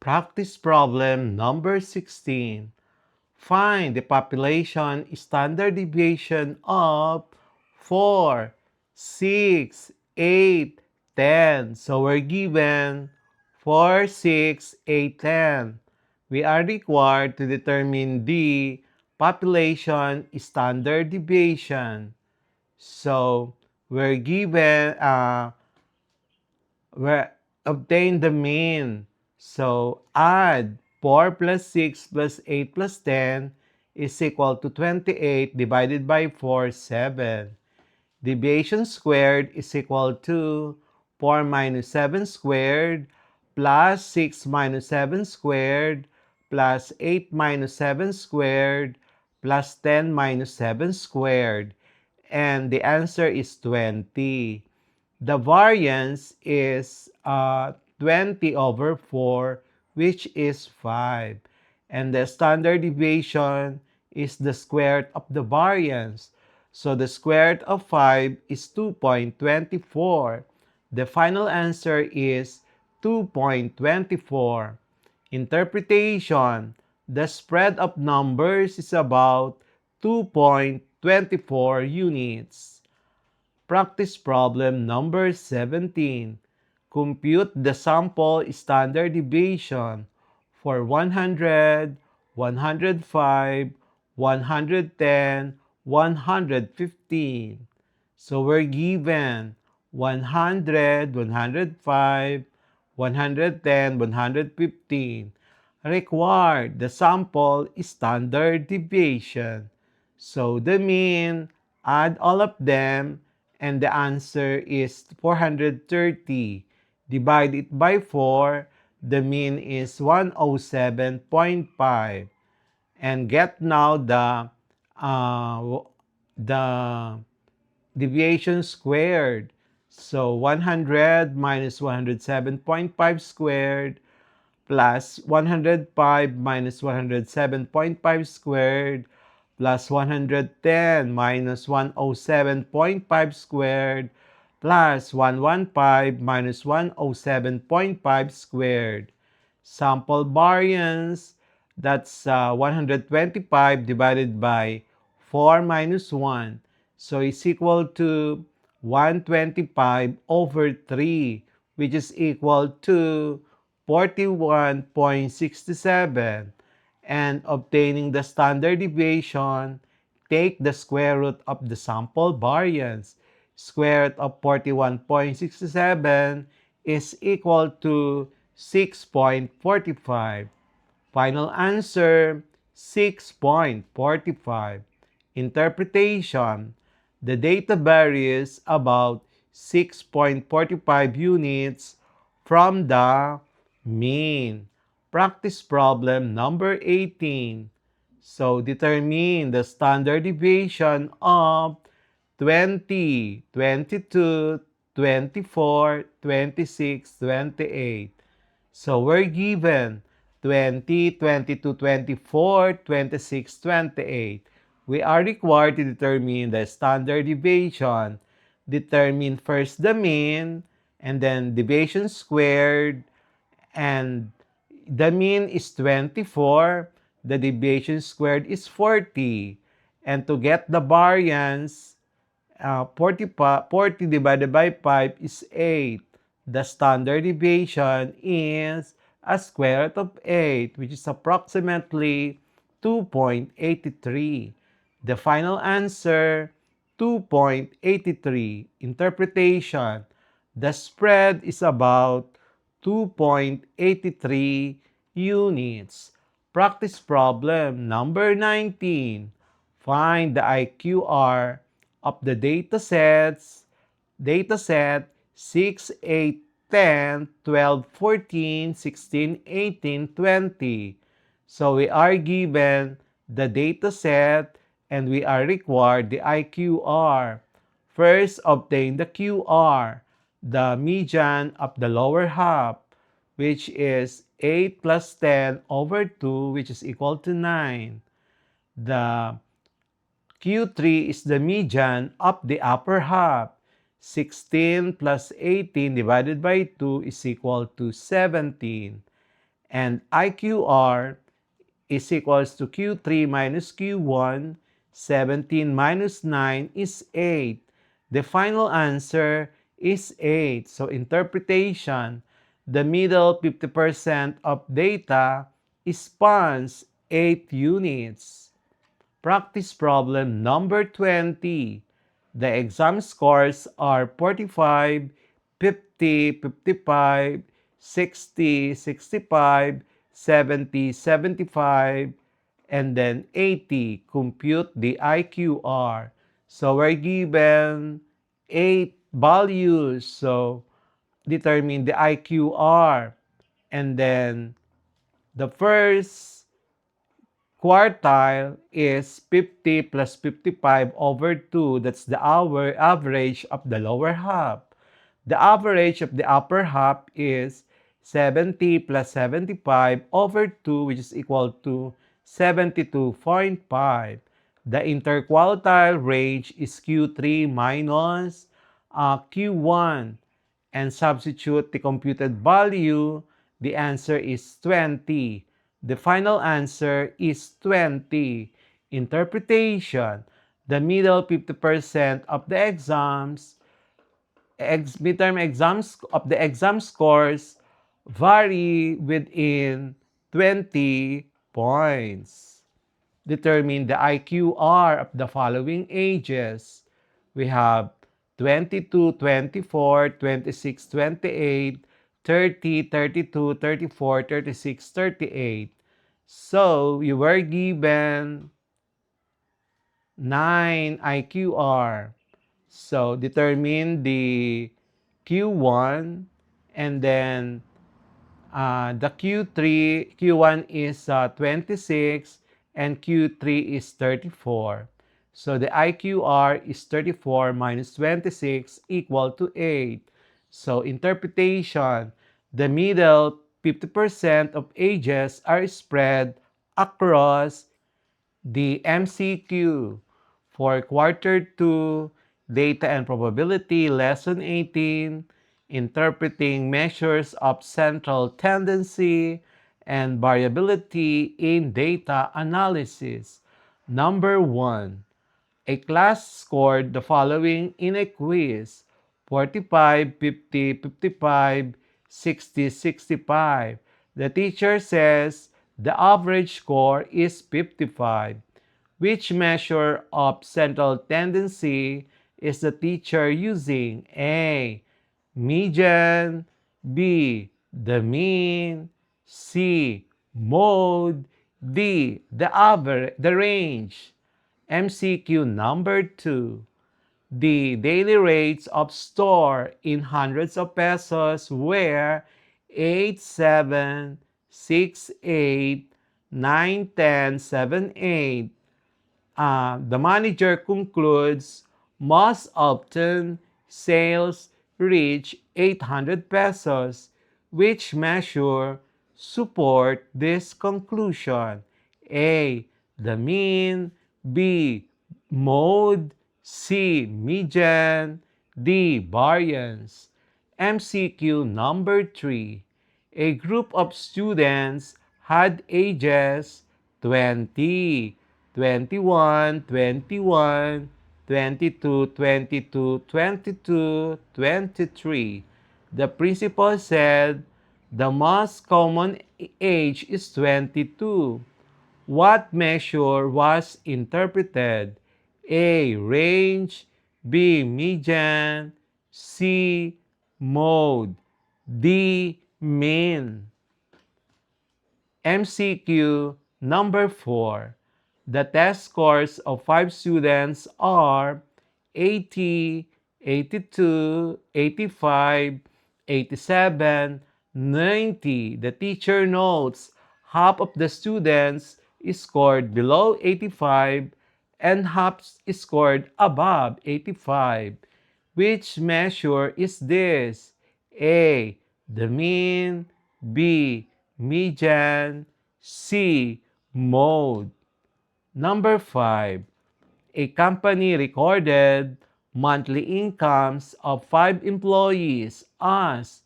Practice problem number 16. Find the population standard deviation of 4, 6, 8, 10. So we're given 4, 6, 8, 10. We are required to determine the population standard deviation. So we're given we obtain the mean. So add 4 plus 6 plus 8 plus 10 is equal to 28 divided by 4, 7. Deviation squared is equal to 4 minus 7 squared plus 6 minus 7 squared plus 8 minus 7 squared plus 10 minus 7 squared. And the answer is 20. The variance is 20 over 4, which is 5. And the standard deviation is the square root of the variance. So the square root of 5 is 2.24. The final answer is 2.24. Interpretation. The spread of numbers is about 2.24 units. Practice problem number 17. Compute the sample standard deviation for 100, 105, 110, 115. So we're given 100, 105, 110, 115. Required the sample standard deviation. So the mean, add all of them, and the answer is 430. Divide it by 4, the mean is 107.5. And get now the deviation squared. So 100 minus 107.5 squared plus 105 minus 107.5 squared plus 110 minus 107.5 squared plus 115 minus 107.5 squared. Sample variance, that's 125 divided by 4 minus 1. So it's equal to 125 over 3, which is equal to 41.67. And obtaining the standard deviation, take the square root of the sample variance. Square root of 41.67 is equal to 6.45. Final answer, 6.45. Interpretation. The data varies about 6.45 units from the mean. Practice problem number 18. So determine the standard deviation of 20, 22, 24, 26, 28. So we're given 20, 22, 24, 26, 28. We are required to determine the standard deviation. Determine first the mean, and then deviation squared, and the mean is 24, the deviation squared is 40. And to get the variance, 40 divided by 5 is 8. The standard deviation is a square root of 8, which is approximately 2.83. The final answer, 2.83. Interpretation. The spread is about 2.83 units. Practice problem number 19. Find the IQR of the dataset 6, 8, 10, 12, 14, 16, 18, 20. So we are given the dataset and we are required the IQR. First, obtain the QR, the median of the lower half, which is 8 plus 10 over 2, which is equal to 9. The Q3 is the median of the upper half. 16 plus 18 divided by 2 is equal to 17. And IQR is equals to Q3 minus Q1. 17 minus 9 is 8. The final answer is 8. So interpretation, the middle 50% of data spans 8 units. Practice problem number 20. The exam scores are 45, 50, 55, 60, 65, 70, 75, and then 80. Compute the IQR. So we're given 8 values. So determine the IQR. And then the first quartile is 50 plus 55 over 2. That's the average of the lower half. The average of the upper half is 70 plus 75 over 2, which is equal to 72.5. The interquartile range is Q3 minus Q1. And substitute the computed value, the answer is 20. The final answer is 20. Interpretation, the middle 50% of the midterm exams of the exam scores vary within 20 points. Determine the IQR of the following ages. We have 22, 24, 26, 28, 30, 32, 34, 36, 38. So, you were given 9 IQR. So, determine the Q1 and then the Q1 is 26 and Q3 is 34. So the IQR is 34 minus 26 equal to 8. So interpretation, the middle 50% of ages are spread across the MCQ for quarter 2, data and probability, lesson 18, interpreting measures of central tendency and variability in data analysis. Number 1, a class scored the following in a quiz: 45, 50, 55, 60, 65. The teacher says the average score is 55. Which measure of central tendency is the teacher using? A. Median. B. The mean. C. Mode. D. The average, the range. MCQ number 2. The daily rates of store in hundreds of pesos were 8, 7, 6, 8, 9, 10, 7, 8. The manager concludes most often sales reach 800 pesos. Which measure support this conclusion? A. The mean. B. Mode. C. Median. D. Variance. MCQ number 3. A group of students had ages 20, 21, 21, 22, 22, 22, 23. The principal said the most common age is 22. What measure was interpreted? A. Range. B. Median. C. Mode. D. Mean. MCQ number 4. The test scores of 5 students are 80, 82, 85, 87, 90. The teacher notes half of the students scored below 85 and half scored above 85. Which measure is this? A. The mean. B. Median. C. Mode. Number 5. A company recorded monthly incomes of 5 employees as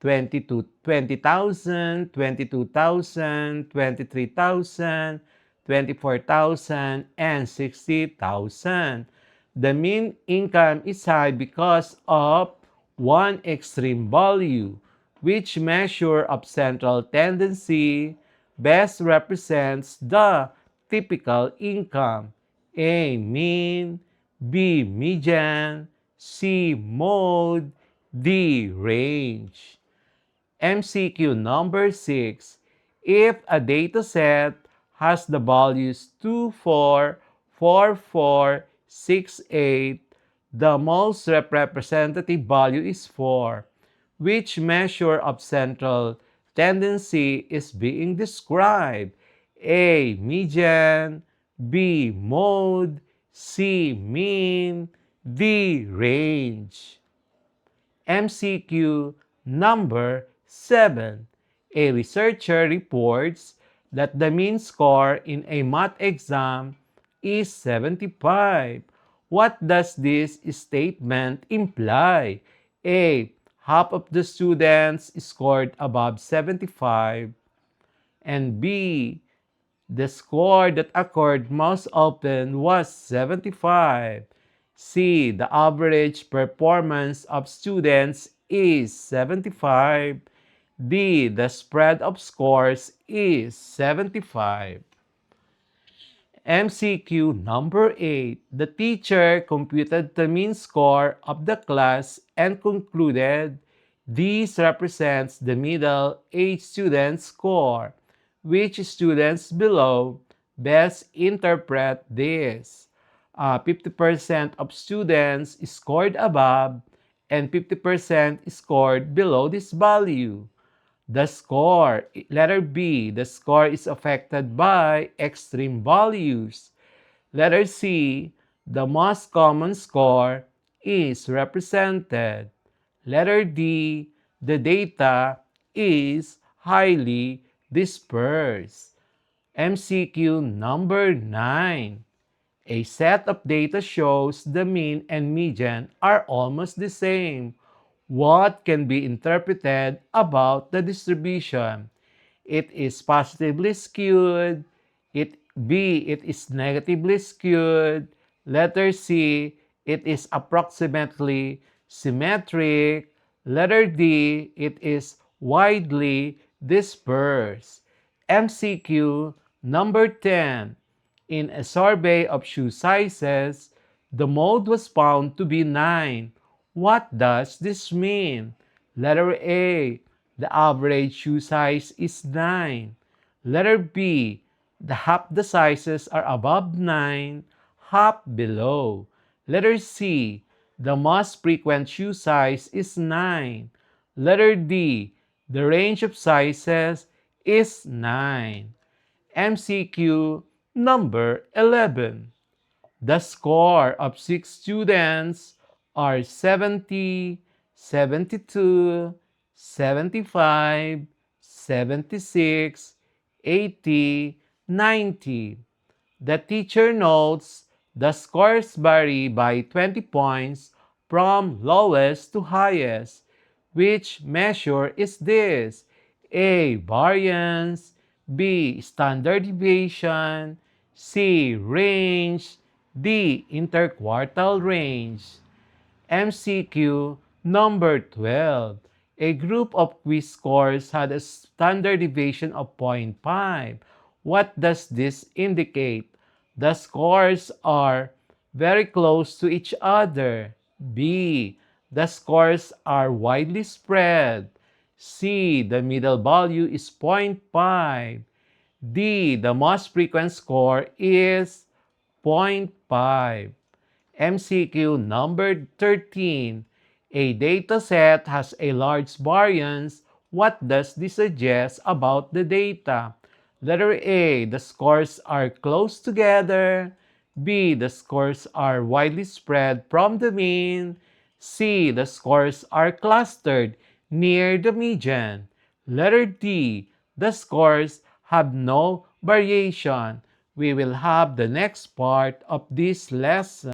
20,000, 22,000, 23,000, 24,000, and 60,000. The mean income is high because of one extreme value, which measure of central tendency best represents the typical income. A. Mean, B. Median, C. Mode, D. Range. MCQ number 6. If a dataset has the values 2, 4, 4, 4, 6, 8, the most representative value is 4. Which measure of central tendency is being described? A. Median, B. Mode, C. Mean, D. Range. MCQ number 7. A researcher reports that the mean score in a math exam is 75. What does this statement imply? A. Half of the students scored above 75. And B. The score that occurred most often was 75. C. The average performance of students is 75. D. The spread of scores is 75. MCQ number 8. The teacher computed the mean score of the class and concluded this represents the middle-aged student's score. Which students below best interpret this? 50% of students scored above and 50% scored below this value. The score, letter B, the score is affected by extreme values. Letter C, the most common score is represented. Letter D, the data is highly dispersed. MCQ number 9. A set of data shows the mean and median are almost the same. What can be interpreted about the distribution? It is positively skewed. It is negatively skewed. Letter C, it is approximately symmetric. Letter D, it is widely dispersed. MCQ number 10. In a survey of shoe sizes, the mode was found to be 9. What does this mean? Letter A. The average shoe size is 9. Letter B. Half the sizes are above 9, half below. Letter C. The most frequent shoe size is 9. Letter D. The range of sizes is 9. MCQ number 11. The score of 6 students are 70, 72, 75, 76, 80, 90. The teacher notes the scores vary by 20 points from lowest to highest. Which measure is this? A. Variance, B. Standard deviation, C. Range, D. Interquartile range. MCQ number 12. A group of quiz scores had a standard deviation of 0.5. What does this indicate? The scores are very close to each other. B. The scores are widely spread. C. The middle value is 0.5. D. The most frequent score is 0.5. MCQ number 13. A dataset has a large variance. What does this suggest about the data? Letter A. The scores are close together. B. The scores are widely spread from the mean. C. The scores are clustered near the median. Letter D. The scores have no variation. We will have the next part of this lesson.